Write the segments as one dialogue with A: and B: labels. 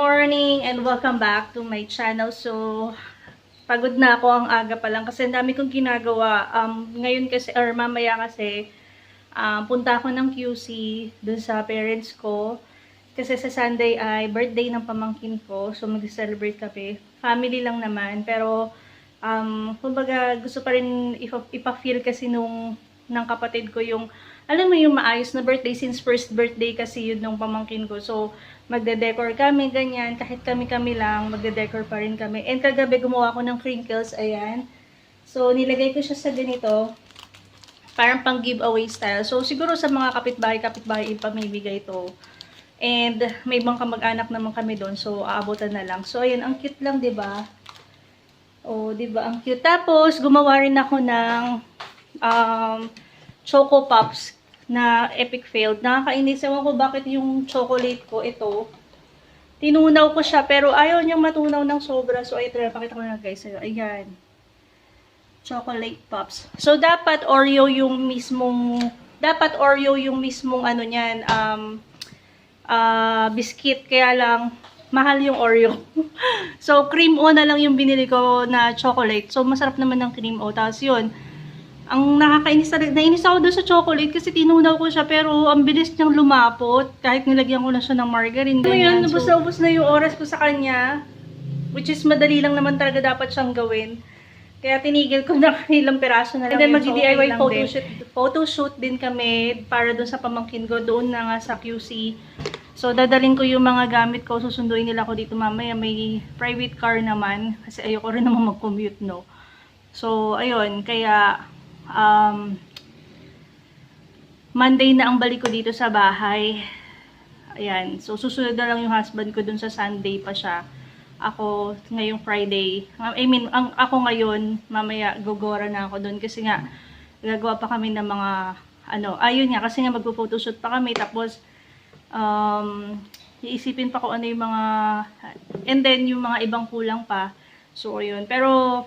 A: morning and welcome back to my channel. So, pagod na ako ang aga pa lang kasi ang dami kong ginagawa. Ngayon kasi, or mamaya kasi, punta ako ng QC dun sa parents ko. Kasi sa Sunday ay birthday ng pamangkin ko. So, mag-celebrate kami. Family lang naman. Pero, kumbaga, gusto pa rin ipa-feel kasi ng kapatid ko yung, alam mo yung maayos na birthday since first birthday kasi yun nung pamangkin ko. So, magde-decor kami, ganyan. Kahit kami-kami lang, magde-decor pa rin kami. And kagabi gumawa ako ng crinkles, ayan. So, nilagay ko siya sa ganito. Parang pang giveaway style. So, siguro sa mga kapitbahay ipamibigay ito. And may ibang kamag-anak naman kami doon. So, aabutan na lang. So, ayan, ang cute lang, 'di ba? Oh, 'di ba? Ang cute. Tapos, gumawa rin ako ng Choco Pops na epic failed. Nakakainis. Ewan ko bakit yung chocolate ko, ito. Tinunaw ko siya, pero ayaw niyang matunaw ng sobra. So, ito na. Pakita ko na guys. Ayan. Chocolate Pops. So, dapat Oreo yung mismong ano niyan, biscuit. Kaya lang, mahal yung Oreo. So, cream o na lang yung binili ko na chocolate. So, masarap naman ng cream o. Tapos yun, ang nakakainis talaga, nainis ako doon sa chocolate kasi tinunaw ko siya pero ang bilis niyang lumapot kahit nilagyan ko na siya ng margarine. Ngayon, ubos na yung oras ko sa kanya, which is madali lang naman talaga dapat siyang gawin. Kaya tinigil ko na ilang piraso na lang. And then mag-DIY photoshoot din kami para doon sa pamangkin ko, doon na nga sa QC. So, dadalhin ko yung mga gamit ko, susunduin nila ako dito mamaya. May private car naman kasi ayoko rin naman mag-commute, no? So, ayun, kaya Monday na ang balik ko dito sa bahay. Ayan. So, susunod na lang yung husband ko dun sa Sunday pa siya. Ako, ngayong Friday. Ako ngayon, mamaya, gogora na ako dun. Kasi nga, gagawa pa kami ng mga, ayun nga, kasi nga magpo-photoshoot pa kami. Tapos, iisipin pa ko ano yung mga, and then, yung mga ibang kulang pa. So, ayun. Pero,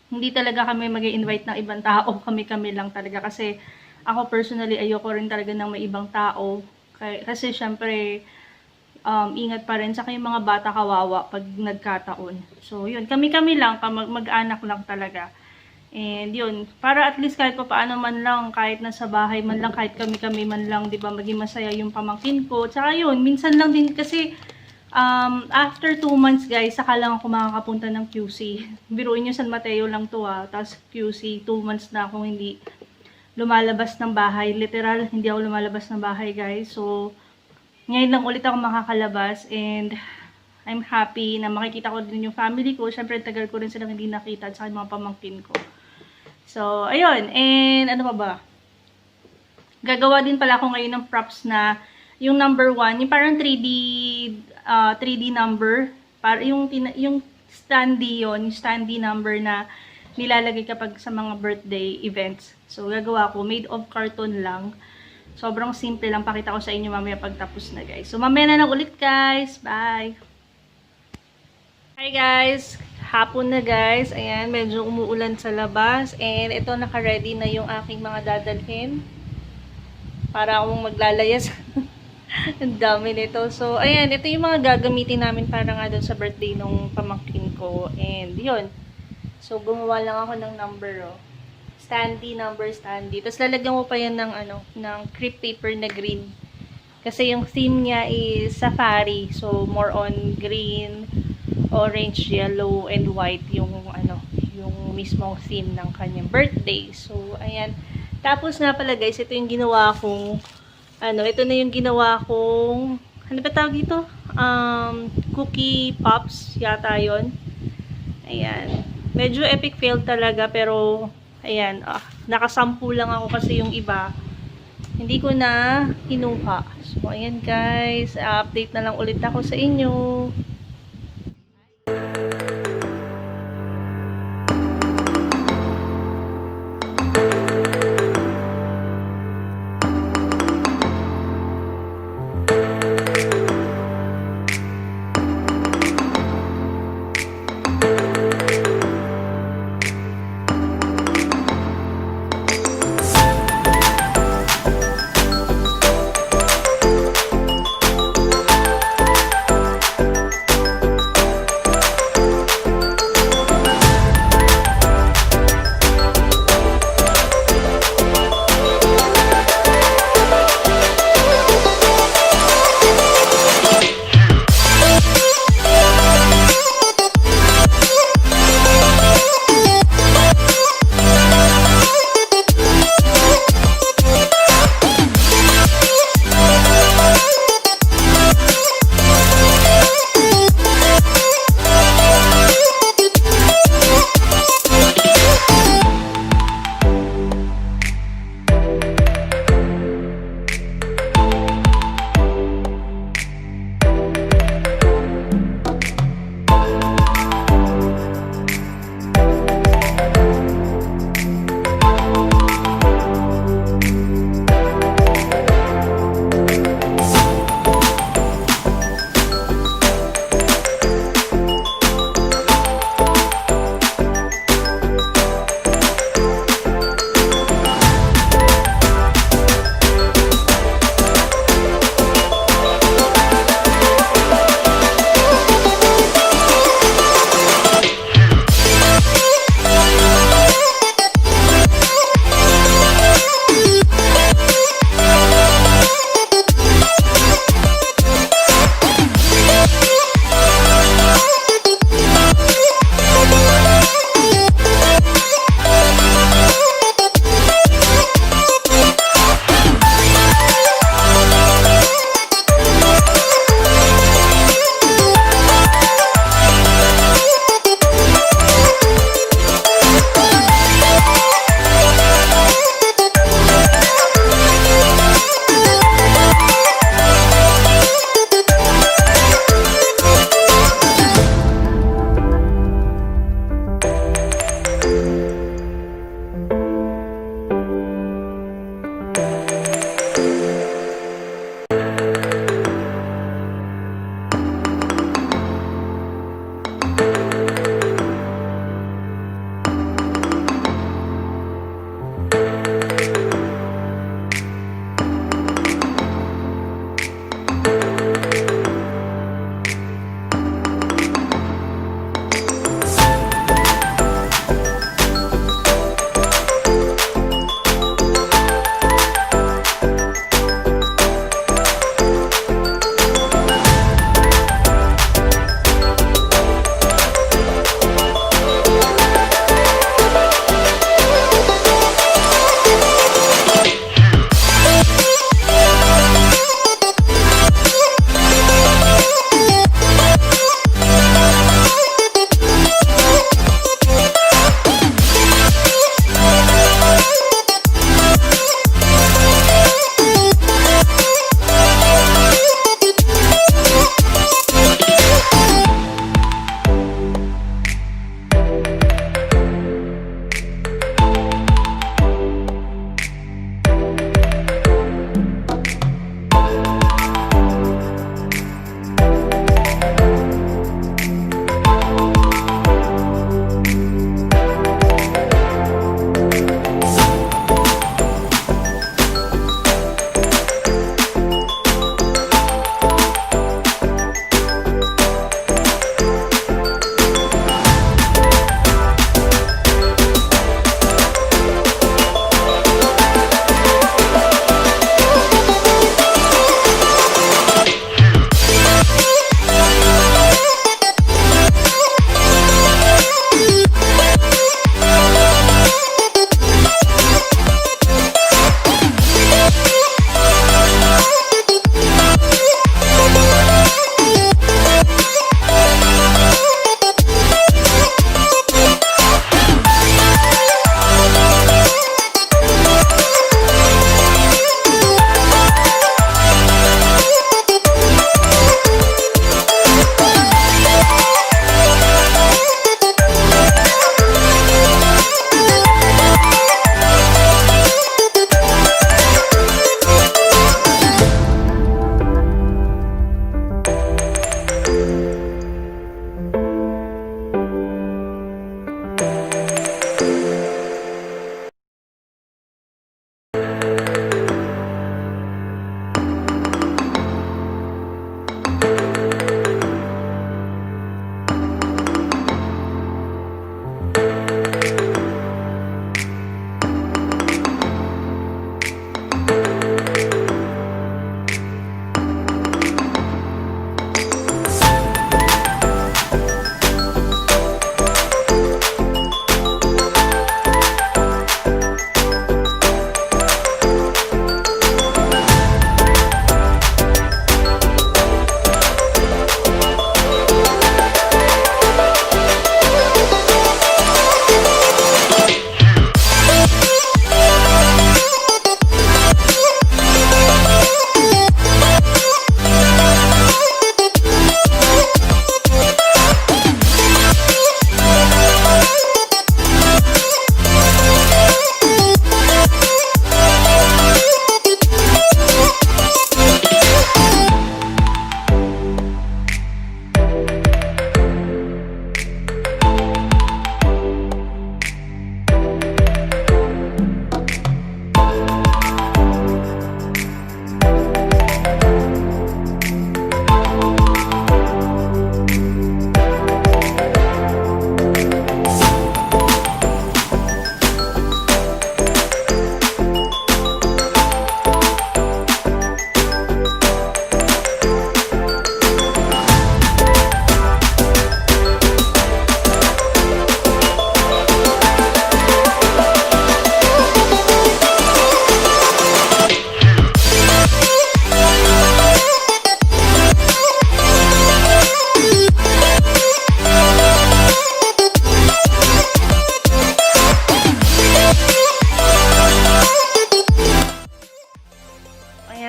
A: hindi talaga kami mag-i-invite ng ibang tao. Kami-kami lang talaga. Kasi ako personally, ayoko rin talaga ng may ibang tao. Kasi syempre, ingat pa rin. Saka yung mga bata kawawa pag nagkataon. So yun, kami-kami lang. Mag-anak lang talaga. And yun, para at least kahit pa paano man lang, kahit nasa bahay man lang, kahit kami-kami man lang, di ba, maging masaya yung pamangkin ko. Tsaka yun, minsan lang din kasi, after 2 months guys, saka lang ako makakapunta ng QC. Biruin nyo, San Mateo lang to tapos QC, 2 months na akong hindi lumalabas ng bahay. Literal, hindi ako lumalabas ng bahay guys. So, ngayon lang ulit ako makakalabas and I'm happy na makikita ko din yung family ko. Siyempre, tagal ko rin silang hindi nakita at saka yung mga pamangkin ko. So, ayun. And ano pa ba? Gagawa din pala ako ngayon ng props na yung number 1, yung parang 3D number, para yung standee yon, yung standee number na nilalagay kapag sa mga birthday events. So, gagawa ko, made of carton lang. Sobrang simple lang, pakita ko sa inyo mamaya pagtapos na guys. So, mamaya na lang ulit guys. Bye! Hi guys! Hapon na guys. Ayan, medyo umuulan sa labas. And ito, naka-ready na yung aking mga dadalhin. Para akong maglalayas. Ang dami nito. So, ayan, ito yung mga gagamitin namin para nga doon sa birthday nung pamangkin ko. And, yun. So, gumawa lang ako ng number, Standee, number standee. Tapos, lalagyan mo pa yan ng, ng crepe paper na green. Kasi yung theme niya is safari. So, more on green, orange, yellow, and white yung, yung mismong theme ng kanyang birthday. So, ayan. Tapos, nga pala guys, ito yung ginawa kong ito na yung ginawa kong, ano ba tawag dito? Cookie Pops, yata yun. Ayan. Medyo epic fail talaga, pero, ayan, nakasampu lang ako kasi yung iba, hindi ko na kinuha. So, ayan guys, update na lang ulit ako sa inyo.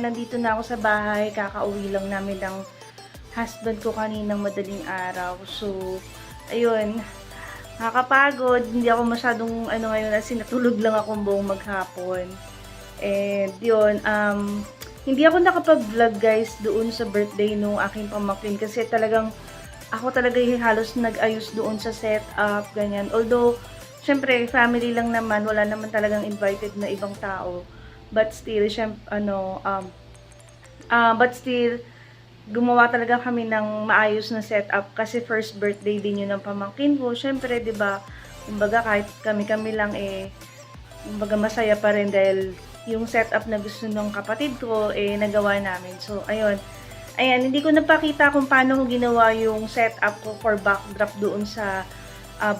A: nandito na ako sa bahay. Kakauwi lang namin ng husband ko kaninang madaling araw. So, ayun. Nakakapagod. Hindi ako masyadong, ngayon, as natulog lang akong buong maghapon. And, yun, hindi ako nakapag-vlog, guys, doon sa birthday nung aking pamangkin. Kasi talagang, ako talaga halos nag-ayos doon sa setup, ganyan. Although, syempre, family lang naman, wala naman talagang invited na ibang tao. But still, gumawa talaga kami ng maayos na setup kasi first birthday din yun ng pamangkin ko. Syempre, 'di ba? Kumbaga kahit kami lang kumbaga masaya pa rin dahil yung setup na gusto ng kapatid ko nagawa namin. So, ayun. Ayan, hindi ko napakita kung paano ko ginawa yung setup ko for backdrop doon sa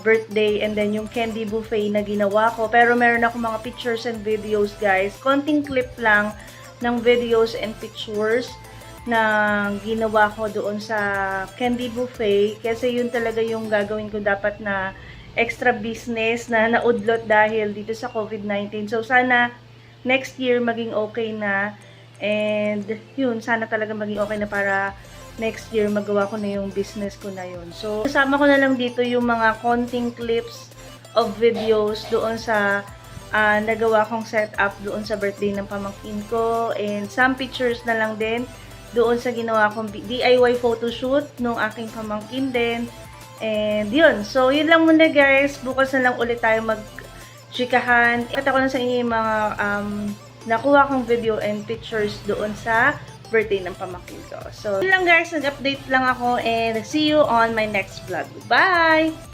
A: birthday and then yung candy buffet na ginawa ko. Pero meron ako mga pictures and videos, guys. Konting clip lang ng videos and pictures na ginawa ko doon sa candy buffet. Kasi yun talaga yung gagawin ko dapat na extra business na naudlot dahil dito sa COVID-19. So, sana next year maging okay na. And yun, sana talaga maging okay na para next year magawa ko na yung business ko na yun. So, kasama ko na lang dito yung mga konting clips of videos doon sa nagawa kong setup doon sa birthday ng pamangkin ko. And some pictures na lang din doon sa ginawa kong DIY photoshoot nung aking pamangkin din. And yun. So, yun lang muna, guys. Bukas na lang ulit tayo mag-chikahan. Ipata ko na sa inyo yung mga nakuha kong video and pictures doon sa birthday ng pamangkin ko. So, yun lang, guys. Nag-update lang ako and see you on my next vlog. Bye!